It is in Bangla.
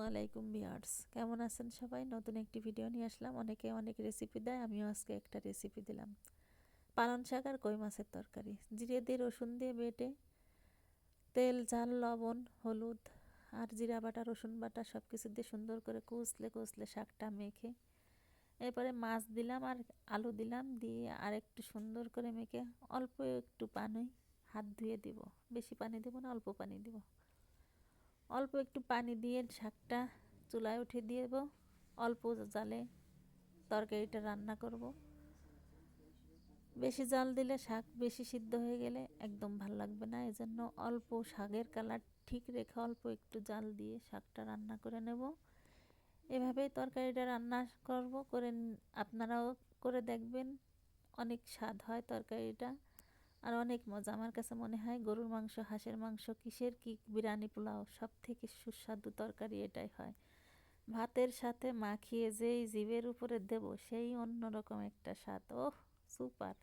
আলাইকুম ভিউয়ার্স, কেমন আছেন সবাই? নতুন একটি ভিডিও নিয়ে আসলাম। অনেকে অনেক রেসিপি দেয়, আমিও আজকে একটা রেসিপি দিলাম। পালং শাক আর কই মাছের তরকারি। জিরে দিয়ে রসুন দিয়ে বেটে তেল, ঝাল, লবণ, হলুদ আর জিরা বাটা, রসুন বাটা সব কিছু দিয়ে সুন্দর করে কষলে কষলে শাকটা মেখে এরপরে মাছ দিলাম আর আলু দিলাম, দিয়ে আর একটু সুন্দর করে মেখে অল্প একটু পানি হাত ধুয়ে দিব। বেশি পানি দেব না, অল্প পানি দিব। অল্প একটু পানি দিয়ে শাকটা চুলায় উঠে দেব। অল্প জালে তরকারিটা রান্না করব। বেশি জাল দিলে শাক বেশি সিদ্ধ হয়ে গেলে একদম ভাল লাগবে না, এজন্য অল্প শাকের কালার ঠিক রেখে অল্প একটু জাল দিয়ে শাকটা রান্না করে নেব। এভাবেই তরকারিটা রান্না করব, করে আপনারাও করে দেখবেন। অনেক স্বাদ হয় তরকারিটা আর অনেক মজা। আমার কাছে মনে হয় গরুর মাংস, হাঁসের মাংস, কিসের কি বিরিয়ানি, পোলাও সব থেকে সুস্বাদু তরকারি এটাই হয়। ভাতের সাথে মাখিয়ে যেই জিভের উপরে দেব সেই অন্যরকম একটা স্বাদ। ওহ, সুপার!